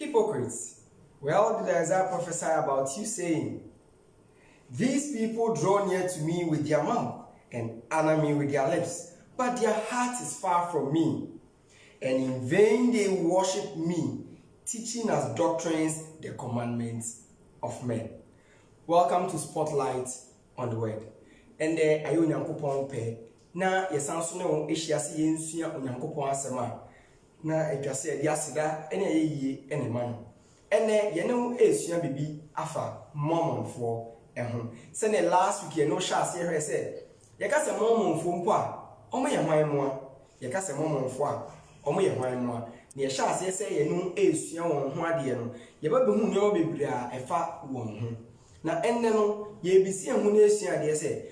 Hypocrites. Well, did Isaiah prophesy about you, saying, "These people draw near to me with their mouth and honor me with their lips, but their heart is far from me. And in vain they worship me, teaching as doctrines the commandments of men." Welcome to Spotlight on the Word. And there are you Nyankopon pe. Na yesanso ne won ehyiase yensua Onyankopon asema. Na etwase ade aseda ene yeye ene ma no. Ene ye ne ho esua bibi afa momonfo eho. Se ne last week ye no sha ase hwe se ye ka se momonfo mpo a omo ye hwan mo a ye ka se momonfo a omo ye hwan mo a ne ye sha ase se ye no esua won ho ade no ye ba be hu ne o bebre a efa won ho. Na enne no ye bisi hu ne esua ade se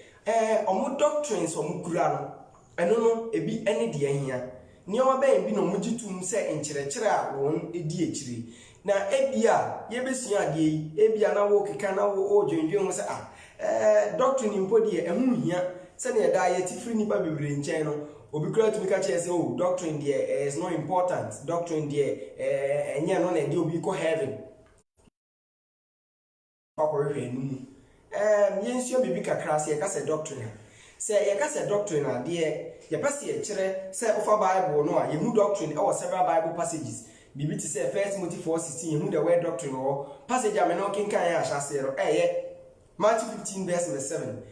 omo doctrines omo kura no eno no ebi ene de ahia ne o ba bi no mugitum se enkyerɛkyerɛ a won edi ekyire na ebia ye besua ade yi ebia na wo keka na wo odwendwen ho se doctrine impo de ehu hia se ne da ye tifiri nipa bebre nkyɛn no obi kura tumi ka kyerɛ se doctrine de is not important, doctrine de enye no na de obi ko heaven pakwehwe enu yensua bibi kakra se ye ka se doctrine se ye ka se doctrine ade ye pese ye kyerɛ se ofa bible no a ye hu doctrine or several bible passages bibi ti se 1 Timothy 4:16 ye hu the word doctrine or passage am no kenkan ya hyase ro Matthew 15 verse 7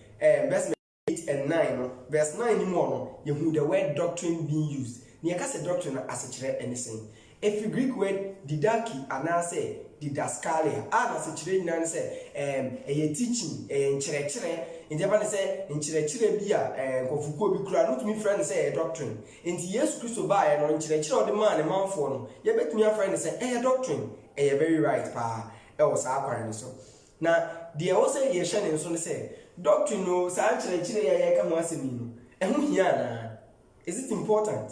verse 8 and 9 no verse 9 ni mo no ye hu the word doctrine being used ne ye ka se doctrine as kyerɛ anything. If the Greek word didachi anase didaskalia ana se kyerɛ nyina se teaching nkyerɛkyerɛ ndeba ne se nkyerɛkyerɛ bi a kofuko bi kura no tumi frɛ ne se doctrine enti Yesu Kristo ba ye no nkyerɛkyerɛ ode ma ne manfo no ye betumi afrɛ ne se doctrine very right pa was sa akwan ne so na de wo se ye hye ne nso ne se doctrine no sa nkyerɛkyerɛ ye ka ho asemi no ɛho hia na. Is it important?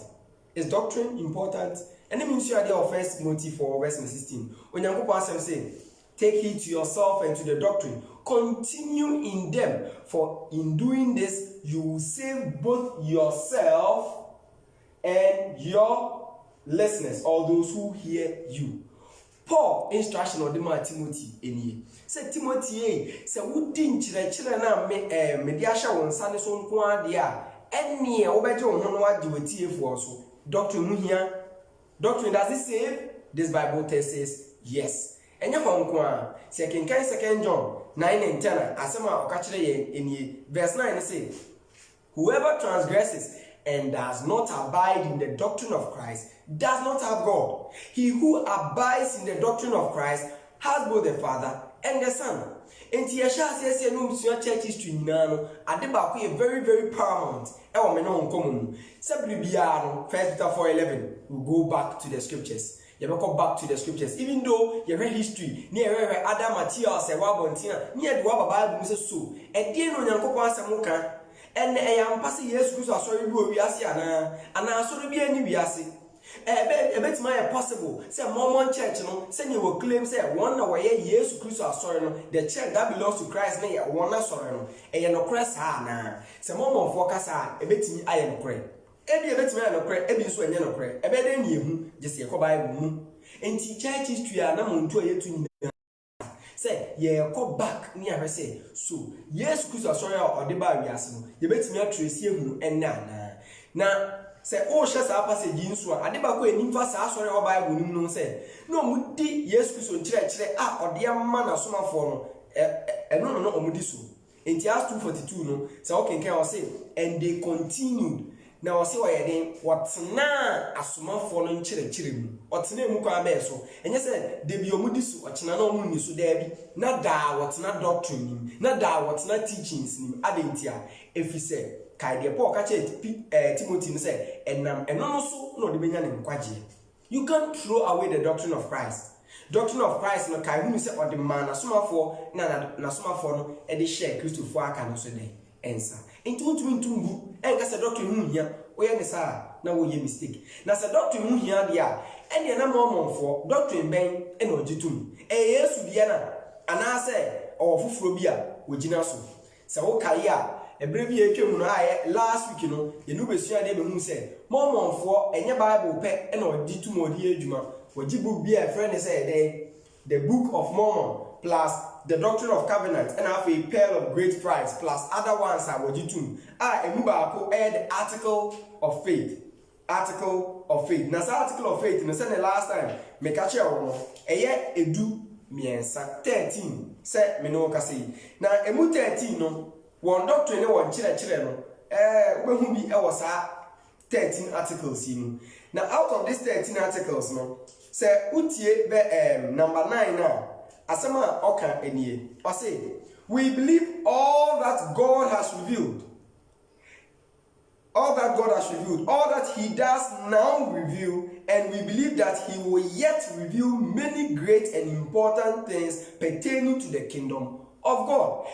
Is doctrine important? And it means you are there of 1 Timothy 4 verse 16. Onyankopon asem say, "Take heed to yourself and to the doctrine. Continue in them, for in doing this you will save both yourself and your listeners, or those who hear you." Paul instruction on the man Timothy eni. Say Timothy, say wudi nkyerɛkyerɛ na me de ahya won sa ne so nko ade a enne e wo beje won ho no ade watiefo so. Doctrine mu hia. Doctrine, does it save? This Bible text says yes. Enye honko a se kenkan 2 John 9 and 10 asema okachire ye eni verse 9 say, "Whoever transgresses and does not abide in the doctrine of Christ does not have God. He who abides in the doctrine of Christ has both the Father and the Son." Enti ye sha se no msua church history nyina no ade ba ko ye very very paramount e wo me no nkomu se bibia no 1 Peter 4:11 we go back to the scriptures. You will come back to the scriptures even though you read history near other materials e wa bontina near the Bible say so e die no Nyankopon asem ka ene e yam pass Yesu Kristo asori bi owiase ana asori bi ani wiase bet my possible say Mormon church no say you will claim say one na why Yesu Kristo asori no the church that belongs to Christ na one asori no e no crest ha na say Mormon focus ha ebetimi aye no kre ebi ebetimi aye no kre ebi nso enye no kre ebe dey na ehu just ye ko Bible mu enti church history na muntu ayetu nyina say ye ko back ni ahwe say so Yesu Kristo asori a ode ba wiase no ye betimi atresi ehunu enna na say o hye sa passage nso a ade ba ko enim fa sa asori o Bible nim no say no mudi Yesu Kristo nkyerɛkyerɛ a ode ama na somafo no eno no omudi so enti as 242 no say okay can say and they continued. Now say why den wotena asomafo no nkyerɛkyerɛ mu otena mu kwa be so enye say de bi omudi so ochena na omu ni so da bi na da wotena doctrine nim na da wotena teachings nim adentia efi say kai de Paul ka che Timothy no say enam eno no so no de benya ne nkwaje. You can't throw away the doctrine of Christ. Doctrine of Christ no kai hu say ode man asomafo na asomafo no e de share Christopher aka no so den ensa intungu enka se doctrine hu hia oye ne sa na wo ye mistake na se doctrine hu hia de a ene na momonfo doctrine ben e na ogitum Yesu bia na ana se ofufuro bia wogina so se wo kai a ebre bi etwem no aye last week no ye no besua de be hu se momonfo enye Bible pe e na ogitum odi adwuma wɔgye book bi a friend say the Book of Mormon plus the Doctrine of Covenant and have a Pearl of Great Price plus other ones are wɔgye tum emu baako the Article of Faith. Article of Faith. Na sa Article of Faith no say the last time me ka kyerɛ wo no edu miensa 13 say me no ka say na emu 13 no one doctrine ne won kyerɛ no wehu bi ɛwɔ saa 13 articles yi no. Now out of these 13 articles no say utie be number 9 na asema oka enie o say we believe all that God has revealed, all that he does now reveal, and we believe that he will yet reveal many great and important things pertaining to the kingdom of God.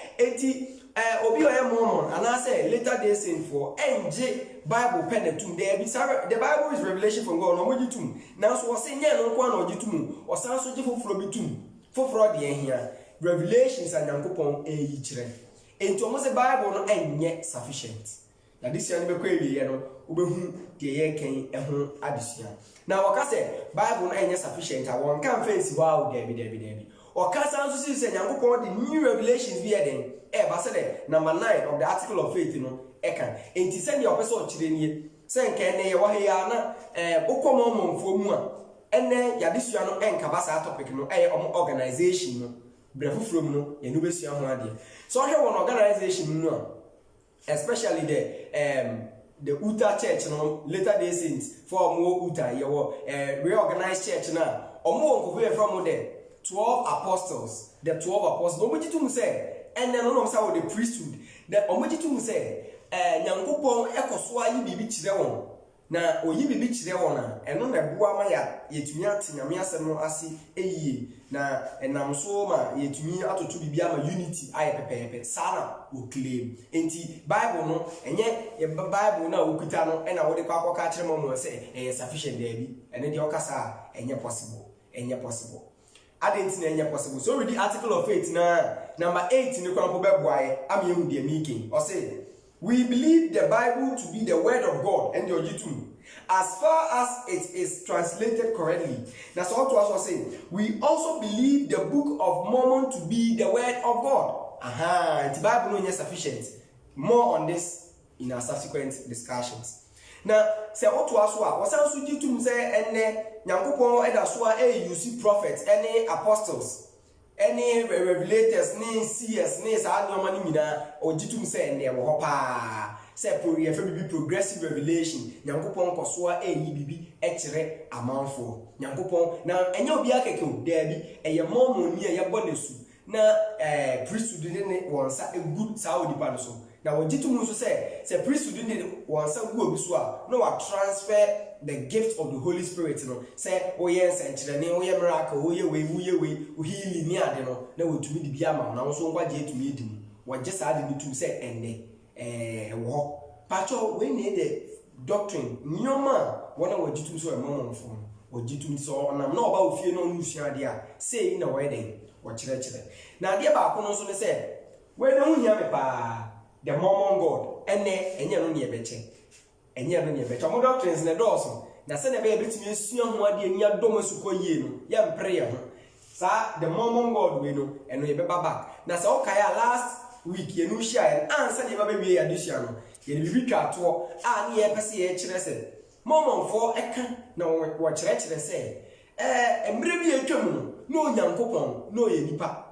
Obi oye Mormon and I say later day saint for NJ Bible pen tum there be the Bible is revelation from God no mo jitum now so say nya no kwa no jitum o san so jifoforo bitum foforo de ehia revelations and yankopon eyi kire enti o mo say Bible no enye sufficient na this year be kwa ewie no obehu de ye kan eho adesua na waka say Bible no enye sufficient a won kan fancy wow debi o ka san so say yankopon the new revelations be eden ba say number 9 of the Article of Faith no eka enti send your person chire nie say nka ne ye wo he ya na okomo monfo mu a ene yadesua no enka ba sa topic no organization no brefo from no ye no besua ho ade so he won organization no especially the Utah church no later day saints for more Utah ye wo reorganized church na omo won ko from there 12 apostles, the 12 apostles. No mujitum say and then no say the priesthood the omojitum say nyankopon ekoso ayi bibi kire won na oyi bibi kire won na eno na bua ma ya yetumi ate nyame asem no ase eyie na enam so ma yetumi atoto bibi ama unity aye pepepe sana o claim enti Bible no enye Bible na okuta no na wo de kwa akọ ka kire mo say sufficient there bi ene de okasa enye possible Adentina enye possible. So read the Article of Faith na number 8 in the Bible boy am you the making or say we believe the Bible to be the word of God and your jitum as far as it is translated correctly. That's all to us say. We also believe the Book of Mormon to be the word of God. The Bible no is sufficient. More on this in our subsequent discussions. Now, say what to us was also jitum say ene Nyankopon eda so use prophets, any apostles, any revelators, ni seers, ni sa anyoma ni nyina ojitum say ne wo pa say be progressive revelation Nyankopon koso yi bibi e kire amanfo Nyankopon na enye obi akeke o da bi eye Mormon ni ye bonesu na priesthood ne wonsa good Saudi pa so na ojitum so say priesthood ne wonsa gu obi so a no wa transfer the gift of the Holy Spirit no say oh yes enchirene oh ye miracle oh ye we healing ni ade no na wotumi di bia ma na so ngwa je etumi edim wogye sa ade nitum say enne wo pacho we need the doctrine nyoma wona wogitum so emomfo wogitum so onam na oba ofie no nusua ade a say na we den wo kire na ade ba ko no so ne say we ne hu hia me pa the Mormon God enne enye no ne ebeche enye no ne be chomo doctrines ne doso na se ne be betimi esua ho ade ani adom asuko yie no ya mpre ye ho sa the Mormon God we no eno ye be baba na se o kai last week ye no share answer ne baba wie ya desua no ye ne bibi twa to a ne ye pese ye kire se Mormon fo eka na wo kire se emre bi etwam no Onyankopon no ye nipa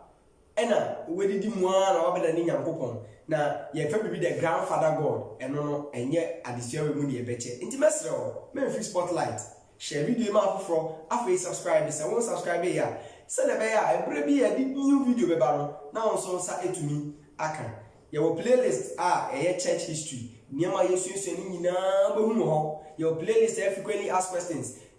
ena wedidi mu na wabeda ni Nyankopon na ye fa bibi the grandfather God eno no enye adesua we mu ne ye beche nti mesre o me free spotlight share video ma afro afa subscribe se won subscribe ya se na be ya emre bi ye di new video be ba no na won so sa etumi aka ye wo playlist eye church history niam yesuesu ni nyina behu mo ho ye wo playlist frequently asked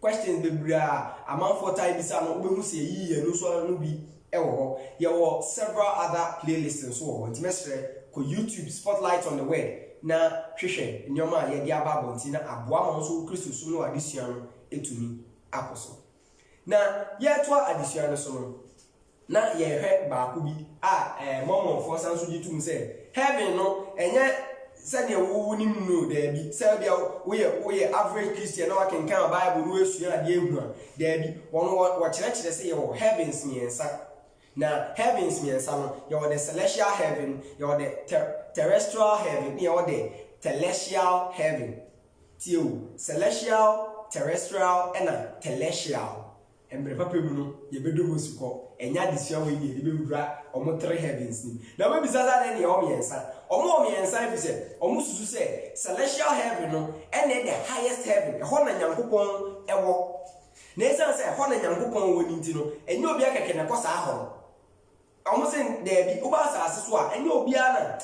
questions be bra amount for time bisa no behu se yi ye no so no bi ewo ho ye wo several other playlists so ho nti mesre ko YouTube spotlight on the word na hwehwe nyoma ye dia Bible nti na aboa ma so Kristo so no adesua no etumi akoso na ye to adesua no so no na ye hwe ba ko bi Mormon for san so jitum say heaven no enye sɛdeɛ wonim no daabi sɛdeɛ woyɛ average Christian na wakenkan Bible no asua adeɛ ehu a daabi wɔkyerɛkyerɛ sɛ yɛwɔ heavens mmiɛnsa na heavens mmiɛnsa no yɛwɔ the celestial heaven yɛwɔ the terrestrial heaven na yɛwɔ the telestial heaven tio celestial terrestrial ɛna telestial embre papa mu no yɛbɛdɔ mu sukɔ ɛnya adesua wɔ yi yɛbɛwura ɔmo three heavens ni na wɔn bisa sa na ɔmo mmiɛnsa efi sɛ ɔmo susu sɛ celestial heaven no ɛna the highest heaven ɛhɔ na Nyankopɔn ɛwɔ na esan sɛ ɛhɔ na Nyankopɔn wɔ ne nti no ɛnyɛ obi akɛkɛ na kɔ saa hɔ no ɔmo sɛ daabi ɔba asase so a ɛnyɛ obi na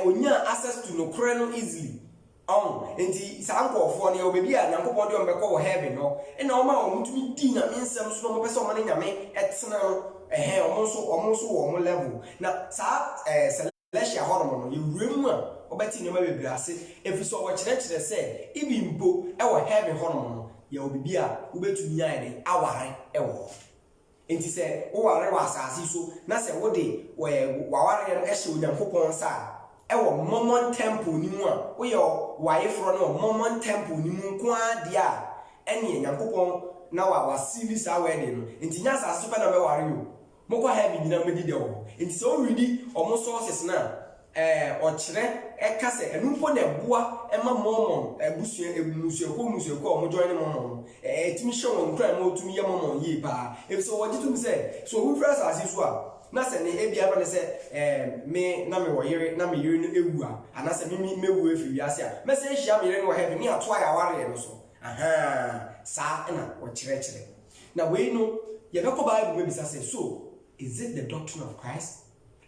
onya access to no korɛ no easily enti saa nkɔɔfoɔ no yɛwɔ baabi a Nyankopɔn de ɔmbɛkɔ wɔ heaven no ɛna ɔma ɔmo tumi di nyame nsɛm so na ɔmo pɛ sɛ ɔmo ne nyame ɛtena no ɔmo nso wɔ ɔmo level na saa celestial hɔ no yɛwura mu a ɔbɛte nneɛma bebree ase ɛfiri sɛ ɔkyerɛkyerɛ sɛ ibi mpo ɛwɔ heaven hɔ no yɛwɔ baabi a wobɛtumi ayɛ de aware ɛwɔ hɔ enti sɛ woware wɔ asase so na sɛ wode waware no ɛhyɛ Onyankopɔn nsa ɛwɔ Mormon temple ni mu a woyɛ wayeforo no Mormon temple ni mu nko adeɛ a ɛne Nyankopɔn na wasili saa wedding no enti nya asase so pɛ na bɛware yo mokɔ heaven nyina medi de wɔ enti sɛ ɔredi ɔmo sources na ɔkyerɛ ɛka sɛ ɛno mpo na ɛboa ɛma Mormon musuako ɔmo join Mormon no ɛtumi hyɛ wɔn nkura ma ɔtumi yɛ Mormon yie paa ebi sɛ wɔgye tum sɛ so owu fira asase so a na sɛ ne ebia ba ne sɛ me na me wɔ yere na me yere no ewu a ana sɛ me mewu efi wiase a mɛsɛ ehia me yere no wɔ heaven ne ato ayaware no so saa na wɔkyerɛkyerɛ na wei no yɛbɛkɔ Bible bisa sɛ so is it the doctrine of Christ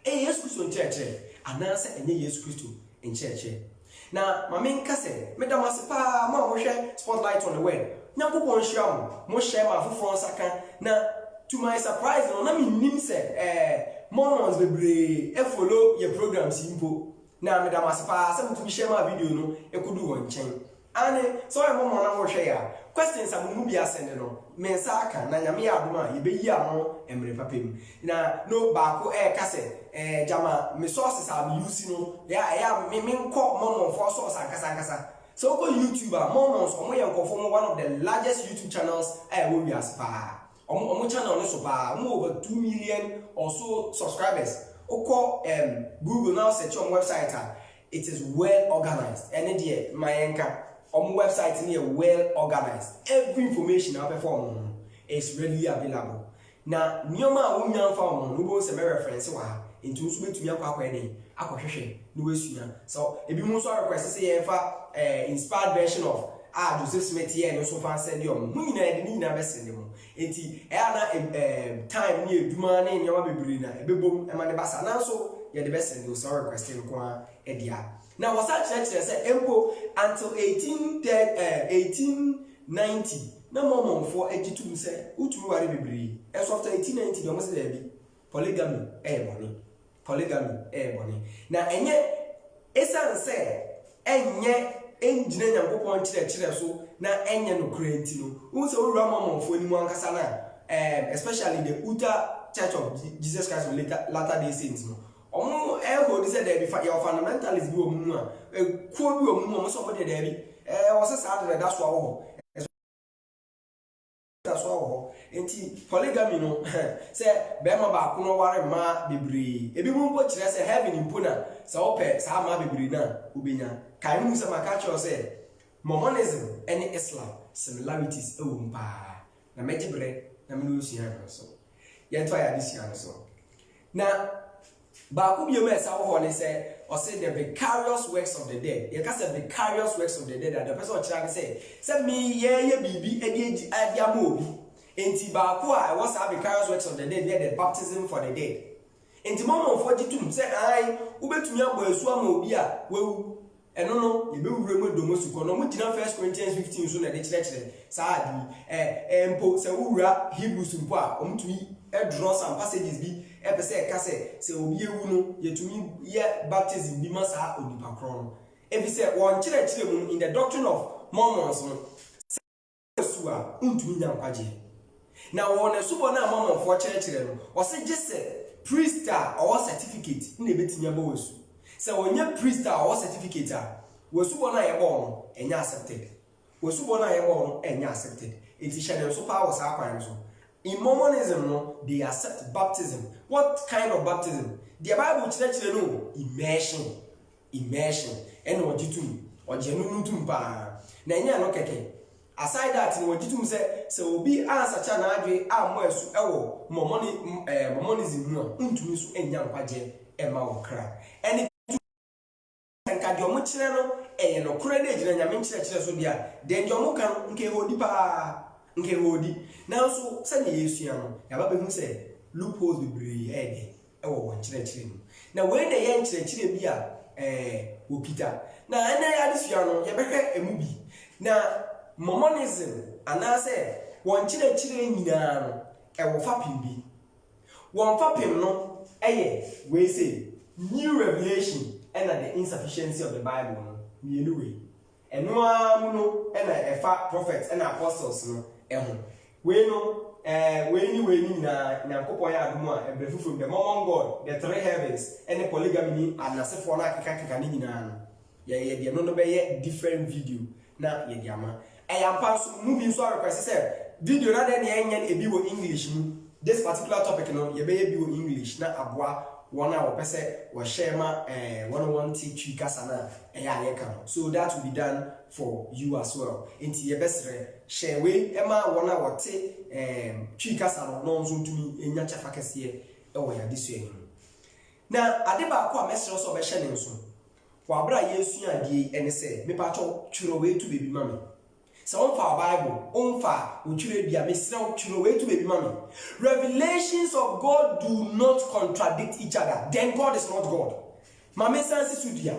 Yesu Kristo nkyerɛkyerɛ ana sɛ ɛnyɛ Yesu Kristo nkyerɛkyerɛ na mame nka sɛ medam ase paa ma wɔhwɛ spotlight on the word Nyankopɔn hyia mo hyɛ ma foforɔ nsaka na to my surprise no na me nim sɛ Mormons bebree follow your programs impo na medam ase paa sɛ mutumi share ma video no ekodu wɔn nkyɛn ane so ɛ Mormon na wɔhwɛ ya questions amumu bi asɛnde no me nsa aka na nyame yɛ adom a yɛbɛyi ano emre papem na no baako ka sɛ jama me sources a me use no ya me nkɔ Mormon for source ankasa so go YouTube a Mormons omo yɛ nkɔfo one of the largest YouTube channels ɛwɔ wiase paa omo channel no so pa over 2 million or so subscribers oko Google now search on website it is well organized and there mayenka omo website near well organized every information I perform is readily available na nyoma a wonya fa omo no bo se me reference wa nti nso betumi akwa ene akohwehwe no wesua so ebi mu so request say ye fa inspired version of Joseph Smith here no so fan send you hu nyina de nyina be send mu enti na time ni eduma na nyama bebre na ebebom e ma ne basa na so ye de be send you so request nko a edia na wasa church say empo until 1890 na Mormon for egitum say utumi ware bebre as after 1890 dem say there be polygamy boni na enye esan say enye enjine Nyankopɔn kyerɛkyerɛ so na enye no krenti no wo se wo Mormon fo ni mu ankasa na especially the Utah Church of Jesus Christ of Latter-day Saints no omo hold say there be your fundamentalist bi wo mu a kuo bi wo mu so mo de there bi wo se sa de da so awo enti polygamy no say be ma ba ko no ware ma bebre ebi mu mpo kyerɛ sɛ heaven impo na sɛ opɛ sa ma bebre na ubenya kai mu sɛ maka kyerɛ sɛ Mormonism and Islam similarities mpa na mejibre na me no sua no so yɛnto ya de sua no so na ba ko bi o me sa wo ne sɛ or say the vicarious works of the dead you can say vicarious works of the dead and the person kyerɛ say me ye bibi edi ama obi enti ba ko a was have vicarious works of the dead the baptism for the dead enti Mormon for gitum say ai ubetumi agbo asu ama obi a wewu eno no ye be wure mu do mosuko no mu gina 1 Corinthians 15 so na de kyerɛkyerɛ saa di empo se wura Hebrews mpo a omtumi draw some passages bi ebe se ka se obi ewu no yetumi ye baptism bi ma saa onipa kro no ebi se won kyerɛkyerɛ mu in the doctrine of Mormons no su a untumi nya nkwaje na won esubo na Mormon for kyerɛkyerɛ no o se gye se priest or certificate na ebetimi aba wasu sɛ wɔnyɛ priest a ɔwɔ certificate a wɔsubɔ no a yɛbɔ no ɛnyɛ accepted wɔsubɔ no a yɛbɔ no ɛnyɛ accepted enti hyɛ ne nso paa wɔ saa kwan no so. In Mormonism no they accept baptism. What kind of baptism? The Bible kyerɛkyerɛ no immersion ɛna ɔgye tum ɔgye no tum paa na ɛnyɛ no kɛkɛ. Aside that no ɔgye tum sɛ obi ansacha na adwe ammɔ asu ɛwɔ Mormonism mu a ntumi so ɛnya nkwagye ɛma wɔ kra ɛne nka deɛ ɔmo kyerɛ no ɛyɛ no korɛ de gyina nyame nkyerɛkyerɛ so deɛ deɛ ɔmo ka no nke hodi paa nke hodi nanso sɛ ne yɛsua no yaba bɛhu sɛ loopholes bebree ɛwɔ wɔn nkyerɛkyerɛ mu na wei na yɛ nkyerɛkyerɛ bi a wɔkita na ɛnɛ yɛadesua no yɛbɛhwɛ emu bi na Mormonism anaasɛ wɔn nkyerɛkyerɛ nyinaa no ɛwɔ fapem bi wɔn fapem no ɛyɛ wei sɛ new revelation and the insufficiency of the Bible no mienu we eno amu no na efa prophets and apostles no eho we no we ni na Nyankopon ya adom a ebefu from the Mormon God the three heavens and the polygamy ni anasefo na akeka ni nyina no ye de no be ye different video na ye diama eyampa so mu bi so request say video na de ne enye ebi wo English mu this particular topic no ye be ye bi wo English na aboa one hour person was share ma 101 teach kasa na so that will be done for you as well into your best share we ema 1 hour te twi kasa no nso ntumi enya chafa kase e wo ya disu enim na ade ba ko a mesere so be hye ne nso wa bra yesu ade ene se me pa cho twiro we tu bebi mame se on fa Bible on fa utwire bia mesere twiro we tu bebi mame revelations of God do not contradict each other then God is not God mame sansi sudia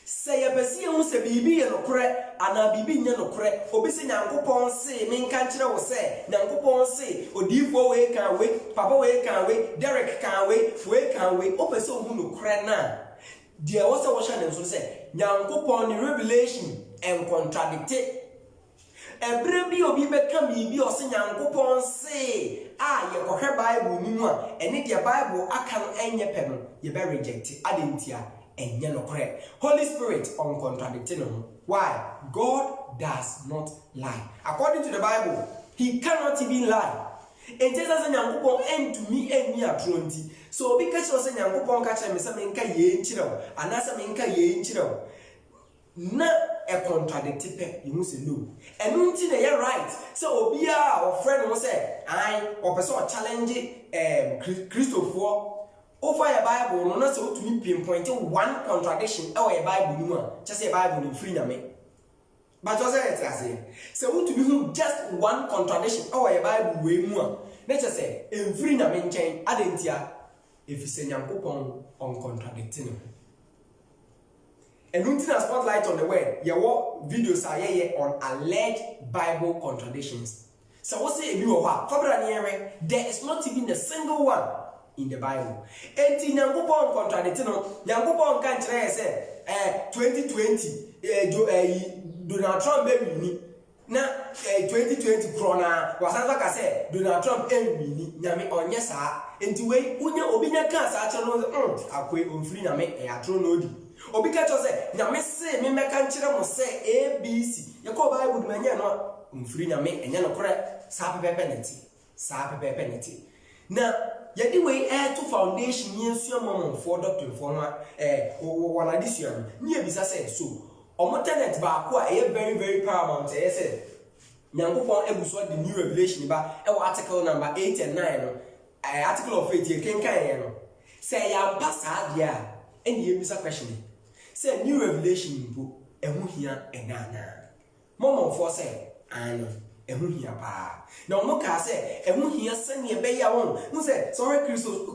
se ye pese hu se bibi ye nokore ana bibi nye nokore obi se Nyankopon se me nka nkire wo se Nyankopon se odifo we kan we papa we kan we Derek kan we kan we opese hu nokore na dia wo se wo hye ne so se Nyankopon ni revelation and contradict Ebre bi obi beka bibi o se Nyankopon se ye kohwe Bible ni mu a ene de Bible aka no enye pe no ye be reject adentia enye no correct Holy Spirit uncontradicting no why God does not lie according to the Bible he cannot even lie and Jesus say Nyankopon entumi eni atronti so obi ka che say Nyankopon ka che me se me nka ye nkyire o anasa me nka ye nkyire o na a contradicted pe you say no enu nti na ye right so obi a o friend no say I o person o challenge Christopher over your Bible no na say o to me pinpoint one contradiction e your Bible ni mu a just say Bible ni free na me but just say it as so o to me just one contradiction e your Bible we mu a na just say em free na me nchen adentia if you say Nyankopon on contradicting and until a spotlight on the word, your videos are on alleged Bible contradictions. So what say you are there is not even a single one in the Bible. And in Nyankopon contradicting Nyankopon can't say 2020 Donald Trump baby na 2020 corona was like say Donald Trump enemy nyame onye saa enti we unya obi nya kan saa che no akwe onfiri nyame e atro no di obi ka cho say nyame se me meka nkire mo say ABC ye ko Bible ma nya no onfiri nyame enya no kore saa pepe neti na yedi we to foundation yensu amom for doctrine for no wana disua ni ebisa say so omotenet ba ko a very very paramount say Nyankopon ebuso the new revelation ba e article number 8 and 9 no article of faith ye kenkan ye no say ya pasa dia eni ebisa question say new revelation mbo ehu hia enana momon for say ano ehu hia pa na omo ka say ehu hia sane be ya won mu say sorry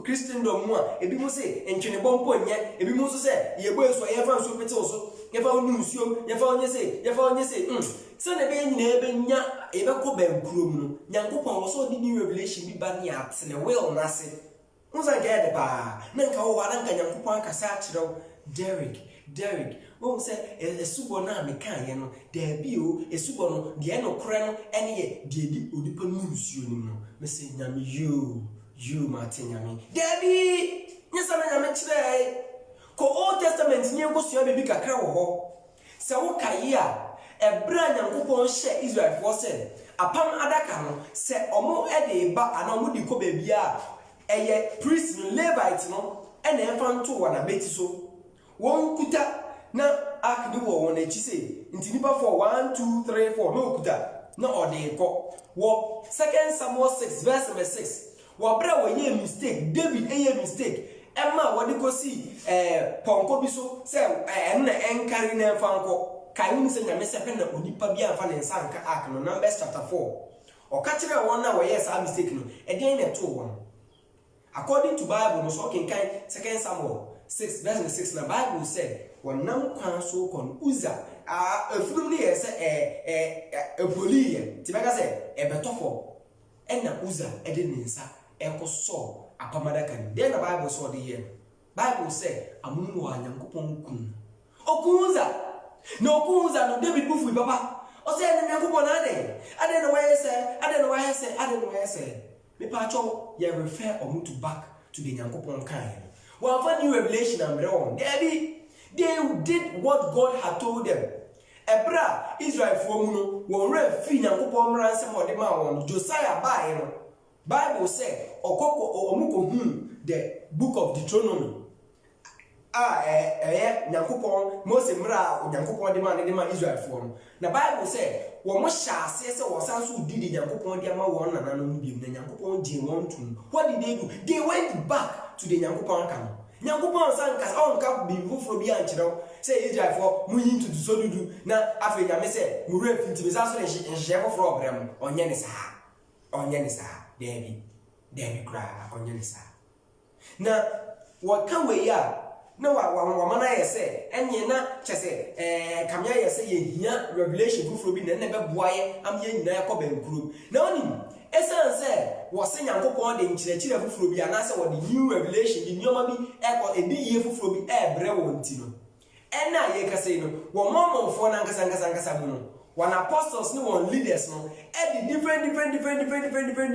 Christendom mu a ebi mu say entwene bompo nye ebi mu so say ye bo eso ye fa so pete so ye fa onu nsuo ye fa onye say so na be nyina ebe nya ebe ko ba nkurom no Nyankopon wo so di new revelation bi ba ne atene will na se unza get ba na nka wo wa nka Nyankopon akasa akireo Derek won say esubo na me kan ye no da bi o esubo no de no kore no ene ye de di odipa no nsuo ni no me say nyame you Martin nyame da bi nyesa na nyame kire ko Old Testament ni enkosia bebi kakra wo ho se wo kaye a ebra Nyankopon hye Israel for se apam adaka no se omo de ba ana omo di ko bebi a eye priest no Levite no ene emfa nto wa na beti so won kuta na akde wo won achi se nti nipa for 1 2 3 4 no kuta na ode ko wo 2 Samuel 6 verse 6 wo bra wo ye mistake David eye mistake emma wo de ko si ponko bi so se na enkari na emfa nko kai ni se nyame se pe na onipa bi anfa ne nsa nka ak no Numbers chapter 4 o ka kire won na wo ye sa mistake no e den na to won according to Bible no so ken kan 2 Samuel 6 verse 6 na Bible said wonam kwan so kon Uza efudum ni ye se eboliye ti beka se ebetofo na Uza de ninsa ekoso apamada kan den na Bible so de ye Bible say amunu wa Nyankopon kun okuza no David bufu baba o se na Nyankopon ade no wa yese me pa cho ye refer omu to back to the Nyankopon kan one for new revelation and on they did what God had told them. Ebra Israel for muno won re fi Nyankopon mranse mo de ma won Josiah bae no Bible say okoko omuko the book of Deuteronomy Nyankopon Mose mra Nyankopon de ma Israel for no na Bible say wo mo hya ase se wo sanso di Nyankopon de ma won nana no bi na Nyankopon di won tum. What did they do? They went back to the Nyankopon kan. Nyankopon san kas on ka bi fufuro bi ankyerɛw say Israel for mu yin to so dudu na afa nyame se mu re finti be sanso ne hye fufuro obrem onye ne saa David kra onye ne saa na wo kan we ya na wa mana yese enye na chese kamya yese ye hia revelation fufuro bi na be boaye am ye nyina yakɔ bankuro na onim esan se wo se Nyankopon de nkyerɛkyerɛ fufuro bi ana se wo de new revelation di nyoma bi ekɔ edi ye fufuro bi ebre wo nti no ena ye kase no wo momonfo na nkasa mu no one apostles no one leaders no e different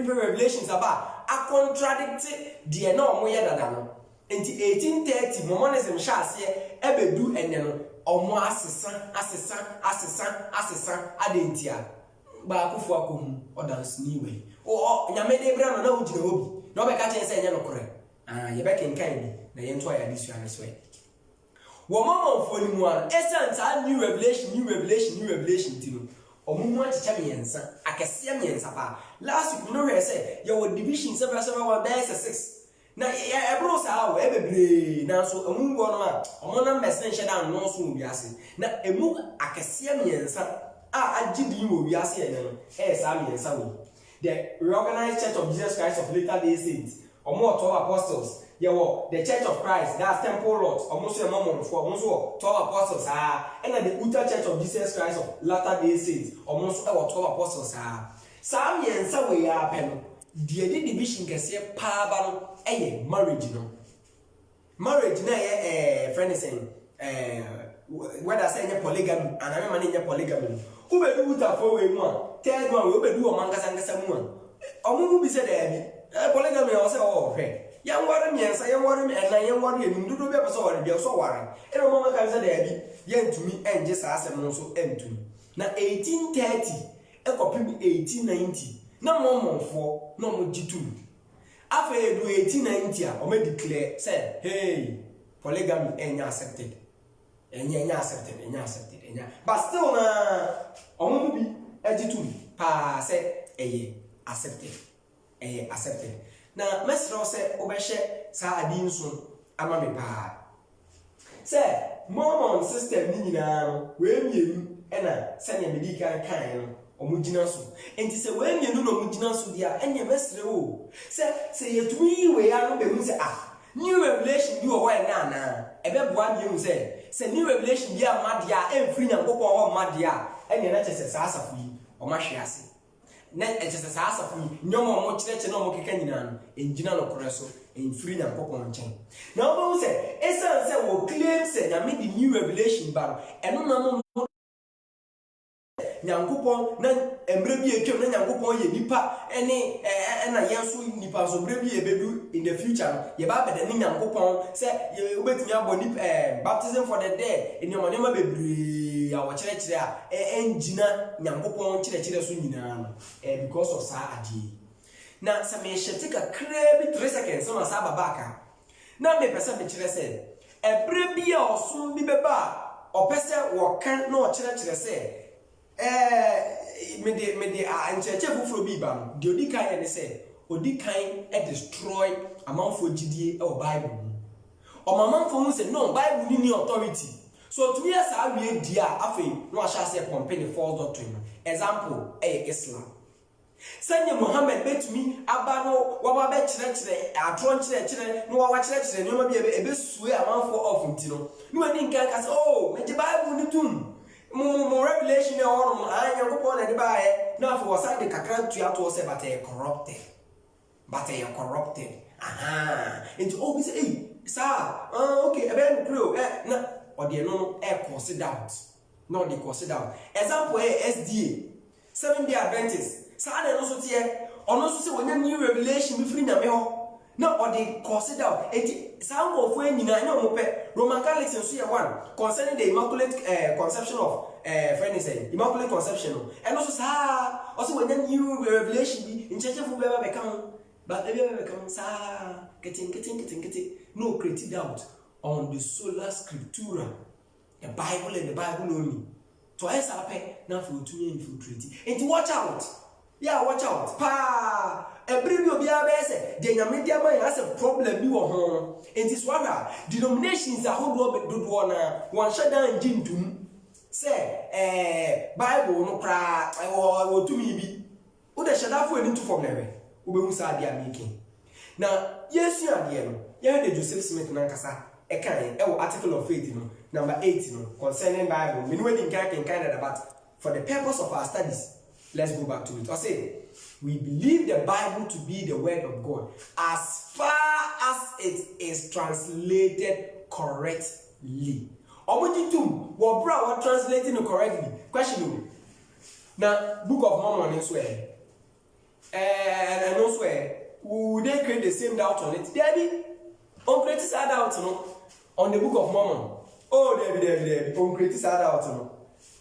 revelations about a contradict the na omo ye dada no enti 1830 Mormonism hyase ebedu enne no omo asesa adentia ba akofo akohu odance ni we nyame de bra no na ugina obi na obeka chen se enye no kore ye be kenkan bi na ye nto aya disu ane so e wo mama fo ni mu an essence new revelation tino omo mu achicha miensa akese miensa pa last week no we say ye wo division several one dice 6 na ebro sa wo ebebre na so amu ngo no a omo na message nhye dan no so wi ase na emu akese miensa agidi wo wi ase ene no sa miensa wo the Reorganized Church of Jesus Christ of Latter-day Saints omo 12 apostles the Church of Christ, that's Temple Lords omo so emom for omo so 12 apostles and the Utah Church of Jesus Christ of Latter-day Saints omo so 12 apostles sa miensa we ya pen the division kese pa ba no marriage marriage na friend saying whether say polygamy and I mean polygamy who be do that for we mu third one we be do o mankasa mu omo bi say there polygamy o say hwe yan ware miensa yan ware me na yan ware enu dodo be so ware bi so ware e no mama kan say there yan tumi enje sa asem no so entumi na 1830 e kopim 1890 na momonfo na mo jitu afa edu 1890 a o me declare say hey polygamy enya accepted but still na omo bi ejitu pa say accepted na mesro say obehye sa adi nso ama me pa say Mormon system ni nyina no we mienu na sanya medika kan no omugina so enti se we mienu no omugina so dia enye mesre o se yetumi we ya no be hu se new revelation bi o wa na ebe boa bi hu se new revelation bi amadia emfiri Nyankopon ho amadia enye na chese sa asafu yi o ma hwe ase na chese sa asafu yi nyomo mo kireche na mo keka nyina no enjina no kore so emfiri Nyankopon nchen na o bo se esan se wo claim se na me the new revelation ba eno na mo nyankopɔn na emre bi etwam na nyankopɔn yɛ nipa ɛne ɛna yɛn so nipa so mre bi ebedu in the future no ye ba bɛda ne nyankopɔn sɛ ye obetumi abɔ nipa baptism for the dead nneɛma bebree a wɔkyerɛkyerɛ a engina nyankopɔn kyerɛkyerɛ so nyinaa no because of saa ade na sɛ me hyɛte kakra bi 3 seconds na saa babaka na me pɛsɛ me kyerɛ sɛ ebre bi a ɔsom bi bɛba ɔpɛ sɛ wɔka na ɔkyerɛkyerɛ sɛ me ankyerɛkyerɛ foforo bi ba no de odi kan yɛ ne sɛ odi kan destroy amanfo gidie ɛwɔ Bible mu ɔmamanfo hu sɛ no Bible ni authority so to me as I read dia afei no ahyɛ sɛ company false doctrine example Islam sɛnye Muhammad betumi aba no waba bɛ kyerɛkyerɛ atoro kyerɛkyerɛ no wawa kyerɛkyerɛ nneɛma bi ebesue amanfo of ntino no ani nkan ka sɛ oh me Bible ni tum mo revelation e ɔno mo Nyankopɔn na de baayɛ na afei wɔsa de kakra tua to sɛ but corrupted nti obi sɛ okay ebe no kro na ɔde no consider out na ɔde consider out example SDA Seventh-day Adventist saa na no so tie ono so se wonya new revelation bi firi nyame ho na odi consider eti saa ngofo anyina nya omo pe Roman Catholics nso ye one concerning the immaculate conception of friend say immaculate conception no eno so saa o se wonya new revelation bi nchechefo be ba kan but be kan saa ketin no create doubt on the sola scriptura the Bible and the Bible only to esa pe na for to infiltrate enti watch out. Yeah, watch out. Pa! Every bi obi abese, de nyame dia man has a problem bi wo ho. Enti swara denominations ahodo dodo na won hyedan gintum. Say Bible no kra wo tumi bi. Wo de hyedafo ani to from lewe. Wo be hu sa dia making. Na Yesu ade no, ye de Joseph Smith na nkasa e kan e wo article of faith no number 8 no concerning Bible. Me no we din kan that but for the purpose of our studies. Let's go back to it. I say, we believe the Bible to be the word of God as far as it is translated correctly. Obujitum, what bra what translating it correctly? Question. Now, Book of Mormon is where, and also would they create the same doubt on it? Debbie, on create this doubt on the Book of Mormon. Oh, Debbie, on create this doubt no.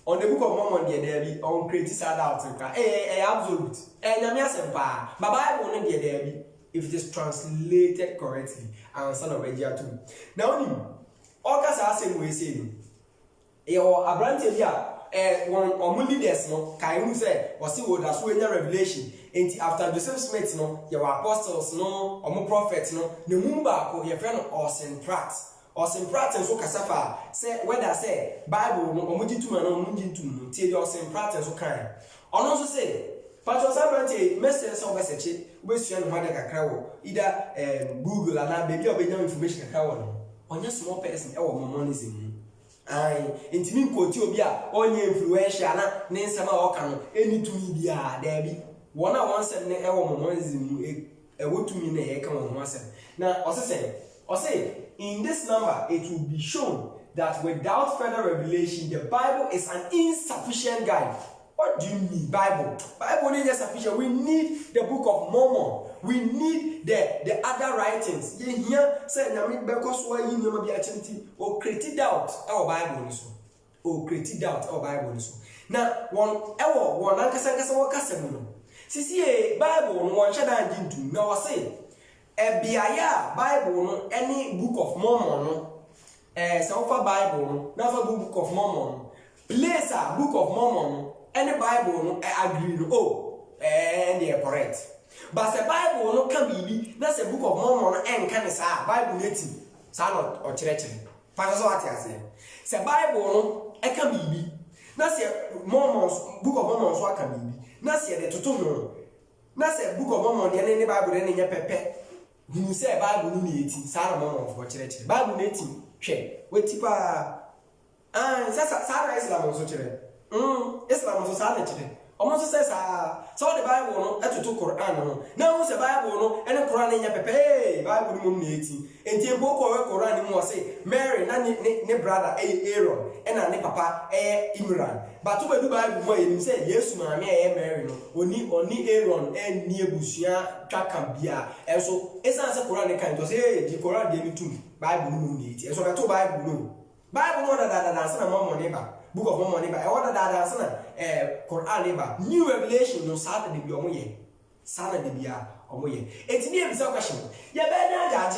On the Book of Mormon, there be on create sad out absolute. And I'm asem pa. But Bible no there be if it is translated correctly and son of Ejia too. Now ni all kasa asem we say no. Your abrante bia one omo leaders no kai hu say wasi wo da so enya revelation. Enti after Joseph Smith no, your apostles no, omo prophets no, ne mu ba ko ye friend Austin Pratt. Austin Pratt nso kasafa say whether say Bible no omujitum na omujitum tie the Austin Pratt nso kan ono nso say Pastor Sabrante message so message obesua no hade kakra wo either Google na baby obenya information kakra wo no onya small person e wo momonism mu ai intimi nkoti obi a onye influencer na ne nsema o kan no enitumi bia da bi wona won sem ne e wo momonism mu e wotumi na ye kan wo ho asem na o say in this number, it will be shown that without further revelation, the Bible is an insufficient guide. What do you mean, Bible? Bible is insufficient. We need the Book of Mormon. We need the other writings. Here, say, because why you know be activity or create doubt our Bible so. Or create doubt our Bible so. Now, one ankasa wakasemu no. Sisi Bible no one shada njintu. Now I say. Biaya Bible no any Book of Mormon no so Bible no na for Book of Mormon place a Book of Mormon no any Bible no agree no and they are correct but the Bible no can be na say Book of Mormon no enka ne sa Bible neti sa no o kyerɛkyerɛ pa so what you say Bible no e can be na say Mormons Book of Mormon so aka be na say the toto no na say Book of Mormon de ne Bible de ne nya pepe. You say Bible no 18 sa na Mormon for church Bible 18 hwe weti pa sasa Islam so chere Islam so sa na chere almost says so the Bible no to Quran no now the Bible no and the Quran nya pepe Bible no 18 enti embo ko Quran mu say Mary na ne brother Aaron and ne papa Imran but to do Bible mo yin say Yesu maame Mary no oni Aaron and ni ebusua twaka bia enso esan say Quran kan to say the Quran dey mitum Bible no 18 enso ka to Bible no da say na mo neighbor Book of Mormon, I ordered that Quran, New Revelation, no Saturday be omoye. Saturday be omoye. It's near the question. Ya better judge.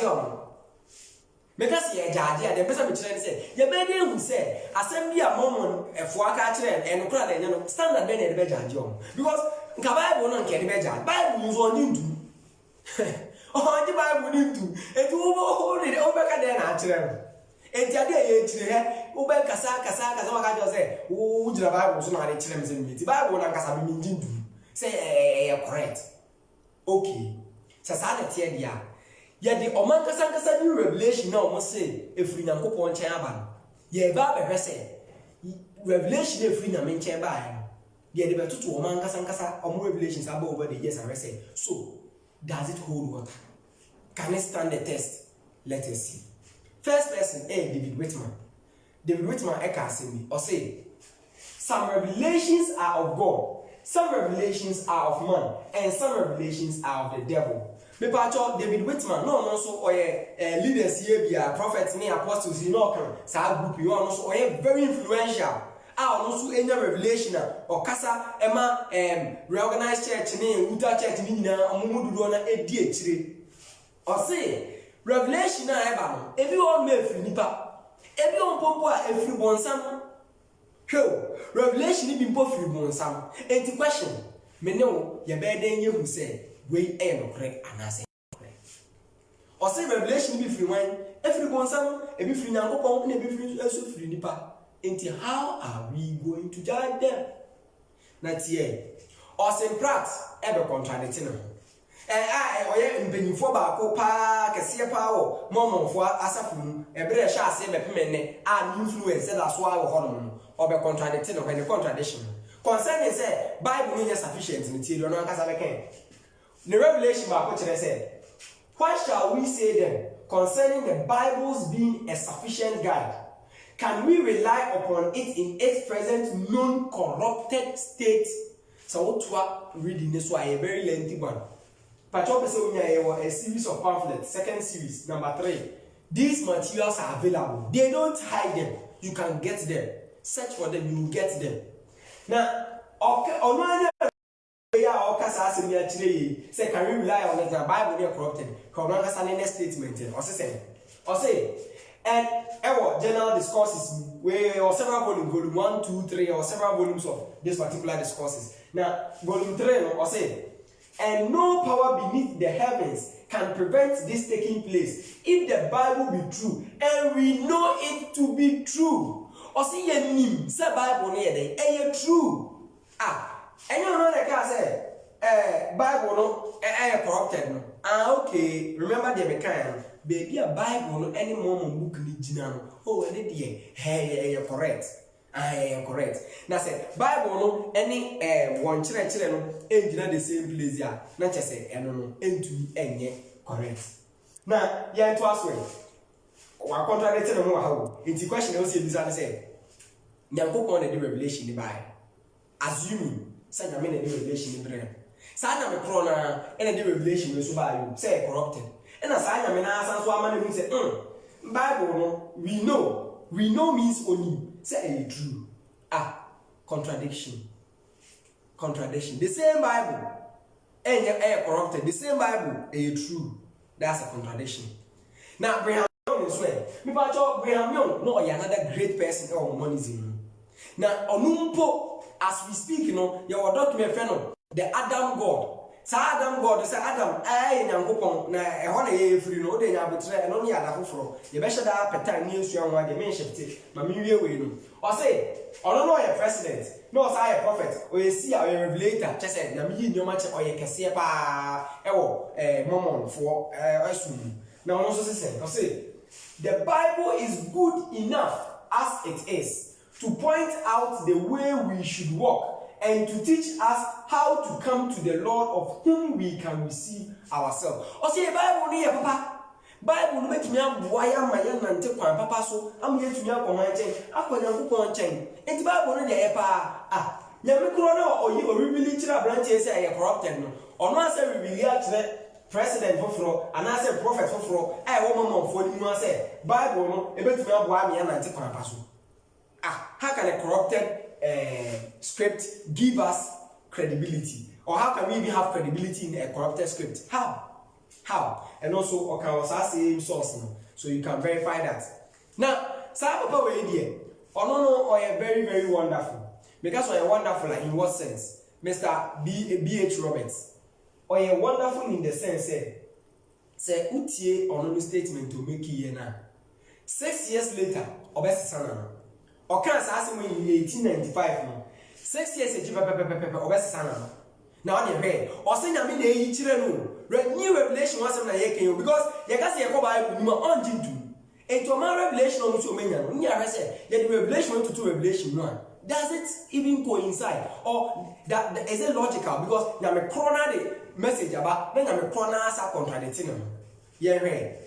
Because ye judge, the person say, ya better who say, assembly a Mormon, a Fuaka and Quran, stand and then judge. Because the Bible don't carry better. Bible is on you to. Oh, the Bible need to. It's over it over then. Enti ade ye chire he wo be kasa waka jo say wo jira Bible so na ade chire me say me ti Bible na kasa be minjin du say correct okay sasa na tie dia ye de o man kasa new revelation na o mo say efiri Nyankopon chen aba ye ba be say revelation efiri na me chen ba ya ye de betutu o man kasa o mo revelations aba over the years and say so does it hold water, can it stand the test? Let us see. First person, David Whitman. David Whitman Ekasimi, or say, some revelations are of God, some revelations are of man, and some revelations are of the devil. Me pacho David Whitman, no so leaders here be prophets, ne apostles, can sa group you also very influential. Also any revelation or kasa ema reorganized church ne Utah church ni nyina omudu do na edi akire. Or say revelation na eba no ebi on me free nipa ebi on pompo a efiri bonsam hwe revelation ni bi mpo free bonsam enti question me ne wo ye be den ye hu say we no correct anase or say revelation ni bi free wan efiri bonsam ebi free Nyankopon na ebi free asu free nipa enti how are we going to judge them na tie or say prat ebe contradicting no oye mbenyifo ba ko pa kese pa wo momonfo asafunu ebre sha ase bepemene an influence that so awo hono or be contradicting no any contradiction concerning say Bible no is sufficient in theory no ankasa be ken the revelation ba ko kire say what shall we say then concerning the Bible's being a sufficient guide? Can we rely upon it in its present non-corrupted state? So what we are reading this one a very lengthy one. Patrol a series of pamphlets, second series, number 3. These materials are available. They don't hide them. You can get them. Search for them, you will get them. Now, say, can we rely on it? The Bible is corrupted. Statement. Or say, and general discourses or several volumes, volume 1, 2, 3, or several volumes of this particular discourses. Now, volume 3, or say, and no power beneath the heavens can prevent this taking place if the Bible be true, and we know it to be true. Or see ye nim, say Bible near the true. And you know the car say, Bible no, corrupted no. Okay, remember the mechanic. Baby, a Bible no any moment book ni jinano. Oh, and it hey, correct. Correct. Now say Bible no any one chile no engine the same place ya. Not just say no into enye correct. Now yeah to us way. Wa contradicting no how. It's question also this and say. Nyankopon the revelation the Bible. Assuming say na me the revelation the brain. Say na me pro na and the revelation we so Bible say corrupted. And as I am in answer, so I'm going to say, Bible, no, we know means only say true. Contradiction. The same Bible, and corrupted. The same Bible, true. That's a contradiction. Now, Brigham Young is well. Me pacho Brigham Young, no, another great person or monism. Now, onumpo, as we speak, you know, your document friend, the Adam God. Adam God say Adam Nyankopon na ehona ye free no de nya botre no nya da foforo ye be sheda petan ni ensu anwa de men shifte ma me wie we no o say ono no ye president no say ye prophet o ye see a revelator che say na me yi nyoma che o ye kese pa ewo momon fo asum na ono so say o say the Bible is good enough as it is to point out the way we should walk and to teach us how to come to the Lord of whom we can receive ourselves. Ɔsɛ Bible ni yɛ papa. Bible no metumi aboa ya ma ya nante kwan papa so am yetumi akɔ han nkyɛn akɔ Nyankopɔn nkyɛn. Enti Bible no deɛ yɛ paa. Nyame kuro no oyi oribili kyerɛ abranteɛ sɛ ɛyɛ corrupted no. Ɔno asɛ ribili akyerɛ president foforo anase prophet foforo a ɛwɔ mamanfoɔ ni mu asɛ Bible no ebetumi aboa ma ya nante kwan papa so. How can a corrupted script give us credibility? Or how can we even have credibility in a corrupted script? How? And also, okay, also same source, no? So you can verify that. Now, some people were here. Oh no, or very, very wonderful. Because we are wonderful, like in what sense? Mr. B.H. Roberts. Or you wonderful in the sense, say, utie on statement to make it now. 6 years later, obesi sana. Or can I say when in 1895, no? 6 years ago, obesi sana. Now they read. Or say na me na eyi chire no. New revelation was na ye kan because ye ka say Bible ni ma on jintu. Into man revelation on so menya no. Ni ara say ye the revelation to revelation no. Does it even coincide or that is it logical because na me corner the message about na me corner as contradicting no. Ye read.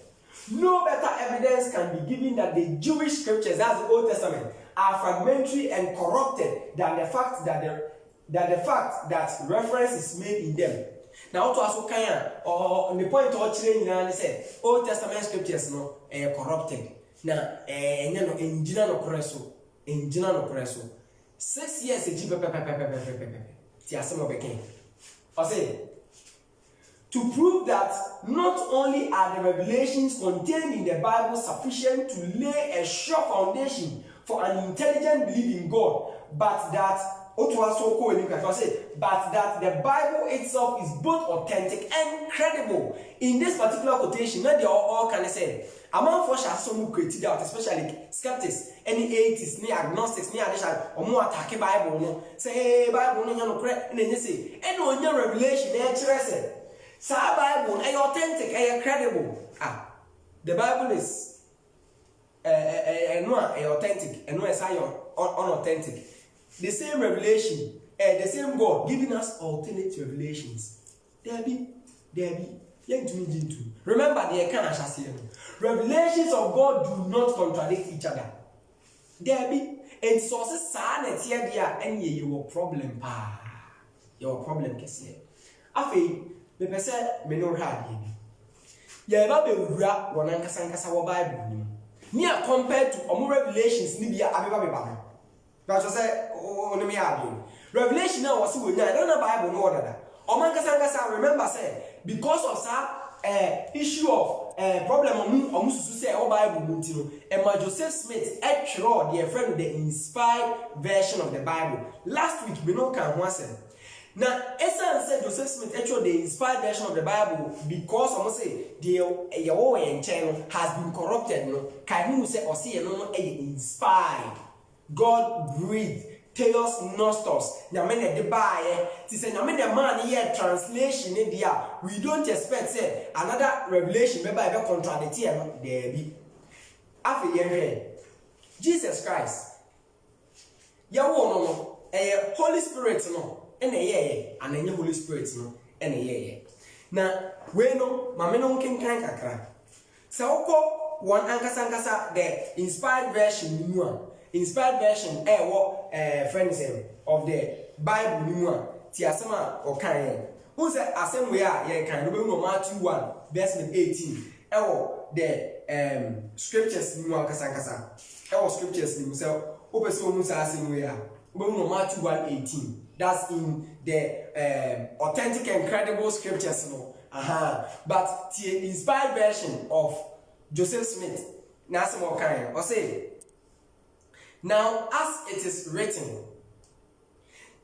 No better evidence can be given that the Jewish scriptures, as the Old Testament, are fragmentary and corrupted than the fact that reference is made in them. Now, to also or the point of children and say Old Testament scriptures no corrupted. Now, in general presso. 6 years I say to prove that not only are the revelations contained in the Bible sufficient to lay a sure foundation for an intelligent belief in God, but that the Bible itself is both authentic and credible. In this particular quotation, not they all can say, among for some created out, especially skeptics, any atheists, any agnostics, any additional or more attack Bible, no say Bible no correct, and then you say, and on your revelation, they say Bible, authentic, credible. The Bible is authentic, and no is unauthentic. The same revelation, the same God giving us alternate revelations. There be. Remember the account revelations of God do not contradict each other. There be and sources sanity here and your problem pa. Your problem case here. Afi the person me no hard here. Ya ba be wura wona nkasa wo Bible ni. Near compared to omo revelations ni bia abeba beba. But I say on me argue. Revelation now was we I don't know Bible no order. Omo nkasa remember say because of that issue of problem omo susu say o Bible muntino and Joseph Smith actually their friend the inspired version of the Bible. Last week we no can ho asem. Now, Essence said Joseph Smith actually the inspired version of the Bible because almost say the your channel has been corrupted. No, can you say or see no inspired? God breathed. Theos nostos. Nyame de buy. Ti say nyame the man here translation in there. We don't expect say another revelation maybe I be contradict here. There be. After here, Jesus Christ. Yawo no. Holy Spirit no. And then Holy Spirit no and now we no mama no can kakra so one ankasa the inspired version friends of the Bible ni ti asema o kan who say asem we are kan no Matthew 1 verse 18 the scriptures ni ankasa scriptures ni so opese o mu say asem we are Matthew 1:18. That's in the authentic and credible scriptures, no. But the inspired version of Joseph Smith, Nasimo Kanye, or say, now as it is written,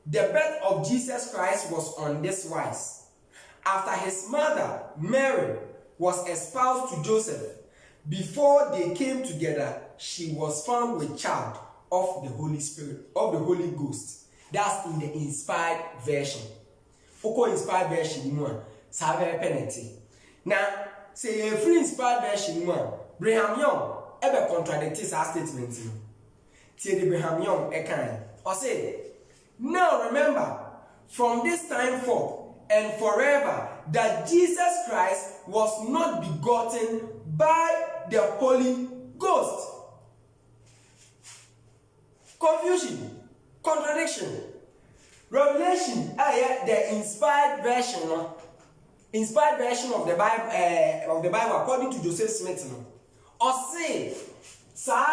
the birth of Jesus Christ was on this wise. After his mother, Mary, was espoused to Joseph, before they came together, she was found with child of the Holy Spirit, of the Holy Ghost. That's in the inspired version. Oko inspired version mu a sa very penalty. Now, say a free inspired version mu a Brigham Young ebe contradict sa statement no. Tie the Brigham Young e kan. O say Now remember, from this time forth and forever, that Jesus Christ was not begotten by the Holy Ghost. Confusion, contradiction. Revelation, the inspired version of the Bible according to Joseph Smith. Or say, sa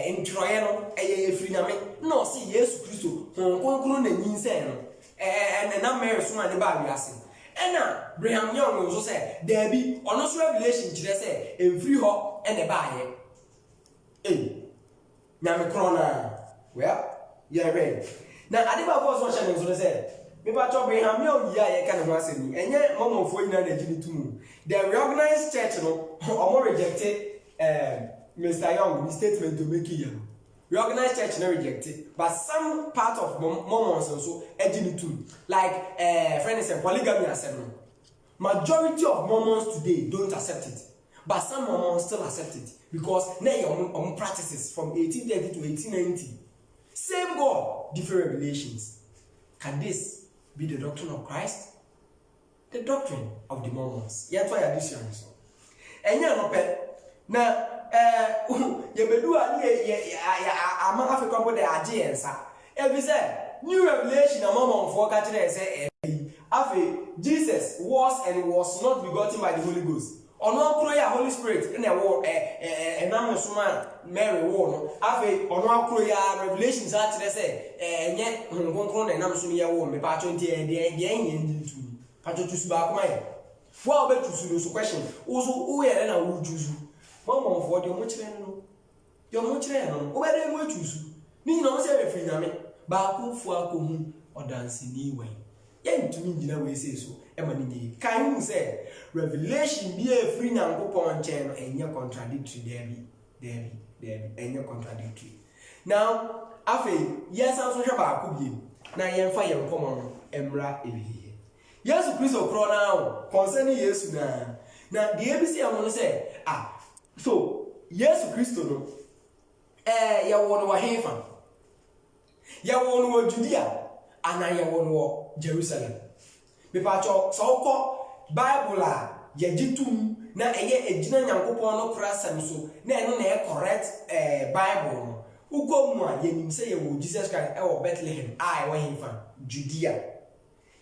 introye no efiri nyame no say Yesu Kristo konkonu na nyinse no na Mary so ane ba wiase na Abraham Young so say there be ono so revelation kire say efiri ho ene ba ye nyame krona well you are ready na ade ba for so channel so say me pa cho Abraham Young ya ye kan ho asemi enye momofo nyina na gini tumu the reorganized church no omo rejected Mr. Young, the statement to make it. Reorganized church never rejected, but some part of Mormons also edging it too. Like, friends said, polygamy accepted. Majority of Mormons today don't accept it, but some Mormons still accept it because now your practices from 1830 to 1890, same God, different revelations. Can this be the doctrine of Christ? The doctrine of the Mormons. That's why I do so. And you're not pet. Now, you I'm African for the Ajiensa. Every say, new revelation among for catching say, Jesus was and was not begotten by the Holy Ghost. Or no prayer, Holy Spirit, in a war, and Namusman, Mary Warner. Or no prayer, revelations actually say, and yet, when Concron and Namusumia war, me patron, the engine to Patron to Subak. Well, bet to Sulu's question. Also, who and I would choose. Mama for the much no. Your much no. Where they will choose. Ni no say free na me. Ba ku fu akohu odanse ni wen. Ye ntumi gina we say so. E ma ni kan hu say revelation be a free Nyankopon nche no enye contradictory there be enye contradictory. Now, afi yes anso hwe ba ku bi na ye mfa ye nkomo no emra ebiye. Yesu Kristo kro na concerning Yesu na the ABC am no say so Yesu Kristo no ya won wa hefa ya won wa Judea ana ya won wa Jerusalem me pa cho so ko Bible a ya jitum na eye ejina Nyankopon no krasam so na eno na e correct Bible no ugom a yenim say ye wo Jesus Christ e wo Bethlehem e wo hefa Judea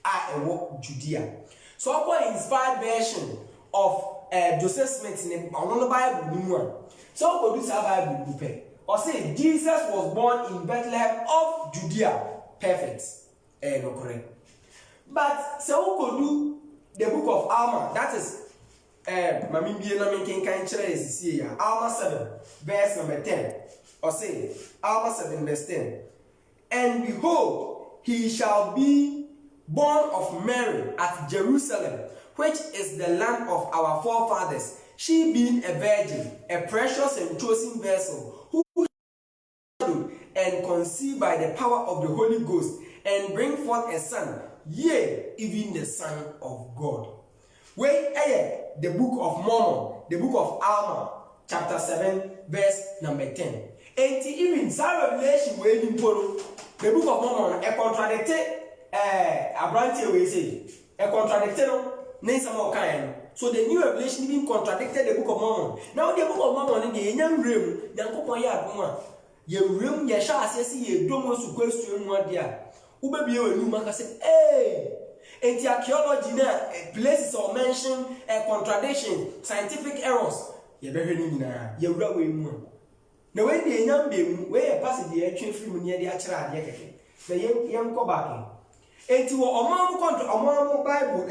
e wo Judea so ko inspired version of Joseph Smith in the Bible. So produce a Bible book. Or say Jesus was born in Bethlehem of Judea. Perfect. No correct. But so we could do the book of Alma. That is Alma 7, verse number 10. Or say Alma 7, verse 10. And behold, he shall be born of Mary at Jerusalem, which is the land of our forefathers, she being a virgin, a precious and chosen vessel, who and conceived by the power of the Holy Ghost, and bring forth a son, yea, even the Son of God. Where the book of Mormon, the book of Alma, chapter 7, verse number 10. And even some revelation where you put the book of Mormon, a contradicted, a branch we say, a contradicted. So the new revelation even contradicted the book of Mormon. Now the book of Mormon in the young room, Yankopon ya adoma. Ye room ye sha asese ye domo su question mu adia. Ube bi e wenu maka say, "Hey, enti archaeology na places or mention a contradiction, scientific errors. Ye be hwenu nyina. Ye wura we mu. Na we de enyam be mu, we e passage ye atwe free mu ne de akira ade keke. Na ye nko back. Enti wo omamu Bible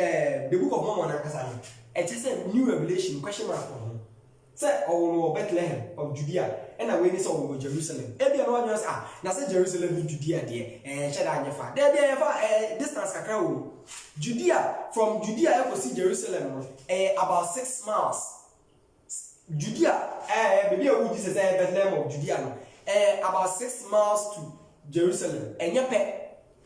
the book of Mormon akasa no it is a new revelation question mark on say owo Bethlehem of Judea and na we ni say owo Jerusalem e bia no wan say na say Jerusalem ni Judea de cheda anyefa de bia fa distance kakra wo Judea from Judea e go see Jerusalem about 6 miles Judea baby who Jesus say Bethlehem of Judea no about 6 miles to Jerusalem enyepe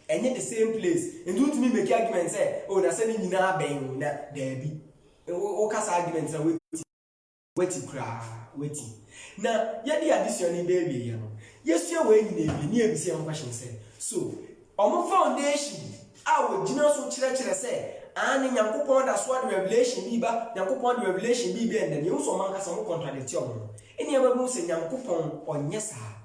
and the same place. And don't me make arguments say, oh, that's any na bang na there be. O kasa arguments are waiting. Now, yet the addition in baby, you know. Yes, you're waiting, near the same question say. So, omo foundation a wo gina so kire say ani Nyankopon da so the revelation bi ba Nyankopon the revelation bi and then you so man ka so contradict omo eni ababu say Nyankopon onye saa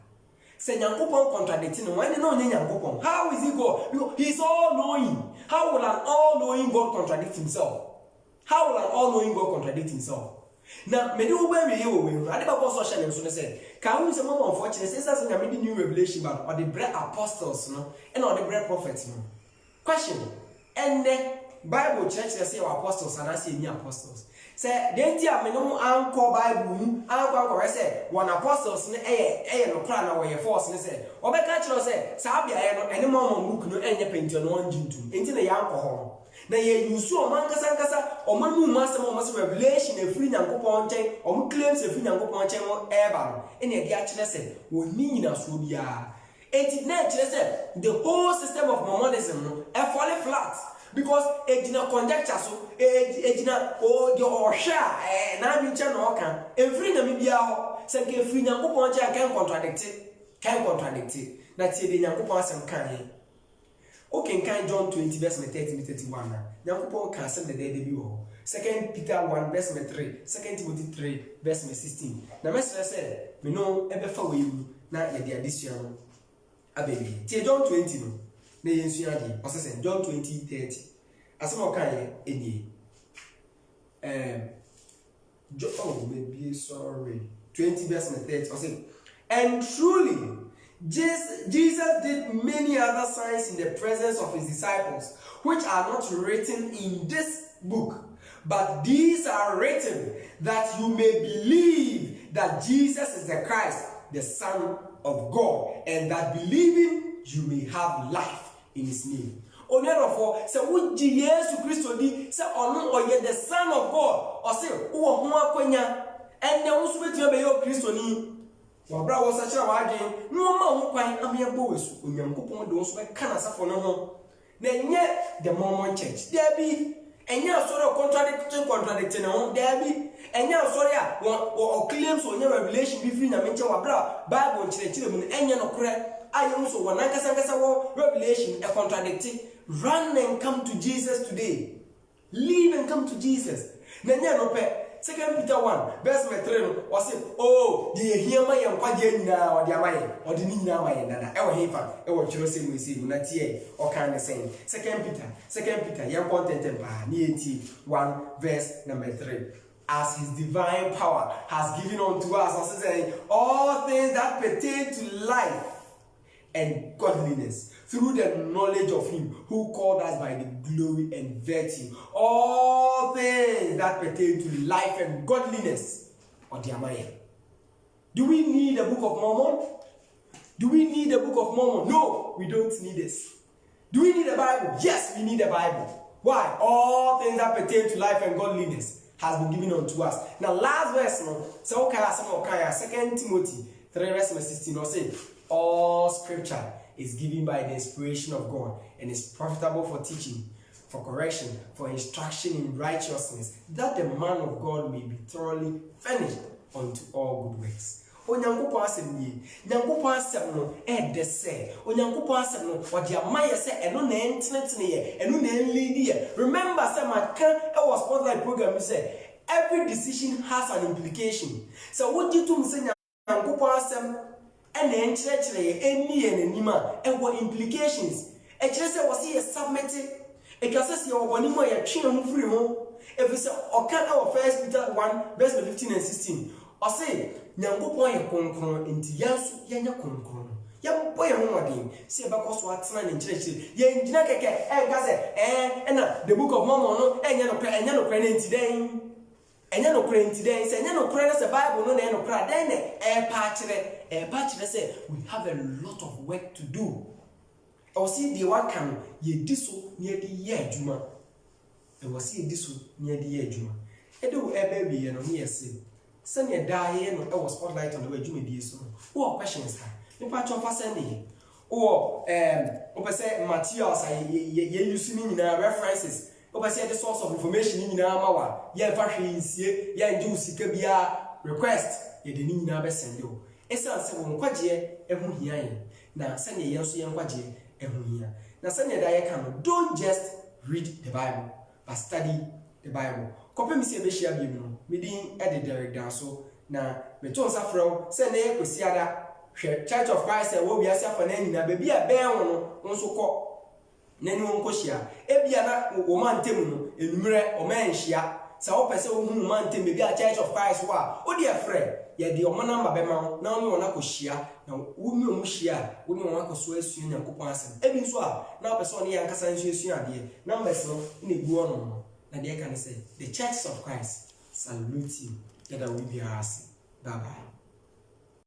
say Nyankopon contradict no when no onye Nyankopon how is he God because he's all knowing. How will an all knowing God contradict himself? How will an all knowing God contradict himself? Now, many who were you, I never was social and so say, can we say more unfortunate? Says as I made new revelation or the bread apostles, no, and or the bread prophets, no. Question. And the Bible church say our apostles and I say new apostles. Say, then tia me no anko Bible, anko say one apostles no plan away force say. Obeka chiro say, sabia no any more book no enye pention no njintu. Enti na yanko ho. Na ye yusu o man kasa o man nu masem o mas revelation e free Nyankopon nchen o mu claims e free Nyankopon nchen mo eba no ene e dia kire se woni nyina so bia enti na kire se the whole system of Mormonism no e fall flat because ejina conjecture so ejina o the ohwa na bi nchen no kan e free na mi bia ho se ke free Nyankopon nchen kan contradict na tie de Nyankopon asem kan he. Okay, can John 20 verse 30 31 na. Nyankopon kan say the dead be wo. 2 Peter 1 verse 3, 2 Timothy 3 verse 16. Na mesra say, me no ebe fa we mu na ye de adesua no abebi. Tie John 20 no. Na ye nsua de. O say John 20:30. Asem o kan ye enie. Oh, maybe sorry. 20 verse 30. O say, and truly Jesus did many other signs in the presence of his disciples, which are not written in this book, but these are written that you may believe that Jesus is the Christ, the Son of God, and that believing you may have life in his name. Onerofo say wuji Yesu Kristo di say onu oye the Son of God or say wo ho akwanya enne wo so betu be yo Kristo ni wabra wo sa kira wadwen no ma ho kwan amyebo wesu Onyankopon de wo so be kana safo no ho na nye the Mormon church there be enya sorry contradict no there be enya sorry a wo claims onye revelation bi free na menche wabra Bible kire mu enya no kore ayo so wona kasa wo revelation e contradict. Run and come to Jesus today. Leave and come to Jesus. Nanya no pe 2 Peter 1 verse 3 no say oh the hear my nkwaje nyina o de amaye o de nyina amaye dada e wo hefa e wo kiro se mu se mu na tie o kan ne sen 2 Peter yan content pa ni eti 1 verse 3 as his divine power has given unto us as saying all things that pertain to life and godliness through the knowledge of him who called us by the glory and virtue. All things that pertain to life and godliness. Do we need a Book of Mormon? Do we need a Book of Mormon? No, we don't need this. Do we need a Bible? Yes, we need a Bible. Why? All things that pertain to life and godliness has been given unto us. Now, last verse, so 2 Timothy 3 verse 16, say, all scripture is given by the inspiration of God and is profitable for teaching, for correction, for instruction in righteousness, that the man of God may be thoroughly furnished unto all good works. Onyankopon asem ni Nyankopon asem no de se Onyankopon asem no odi amaye se eno na entenetene ye eno na enlead ye. Remember say my can e was spotlight program say every decision has an implication. So what you to say Nyankopon asem and then church any anima and what implications a church was here submitted a case your one more your chin free home if it's or can our 1 Peter 1 verse 15 and 16 or say Nyankopon ye konkron enti yanso yenya konkron yam boy homodin say because what na in church ye ngina keke e ga say na the Book of Mormon no enya no enti den enya no enti den say enya no say Bible no na no kra den say we have a lot of work to do. I see the one can ye diso near the year juma. I was see this near the year juma. I do a baby and on here say send a die no I was spotlight on the way juma be so. What questions are in part of us sending or say materials ye using in references. Say the source of information in our ye fashions ye juice bia request ye the nina be send you. Esa se won kwaje ehu hia yin na se ne yenso yen kwaje ehu hia na sɛnea da yɛka no don't just read the Bible but study the Bible. Kɔpɛ mi sɛ ɛbɛhyia bi mu medin ɛde Derek Danso na meto nsa frɛ wo sɛ na yɛ kwasi ada hwɛ Church of Christ ɛwɔ wiase afa na nyina baabi a bɛn wo no nso kɔ n'ani wo nkɔhyia ebia na wo man ntem no enumere o man hyia sɛ wo pɛ sɛ wo hu man ntem baabi a Church of Christ wo a wo de afrɛ yɛ de ɔmo namba bɛma wo na wo ne wɔn akɔhyia na wo ne wɔn hyia wo ne wɔn akɔso asua Nyankopɔn asɛm ebi nso a na wo pɛ sɛ ɔne yɛ ankasa nso asua adeɛ numbers no na egu ɔno no na deɛ ka ne sɛ the Church of Christ salute you that we be ase. Bye bye.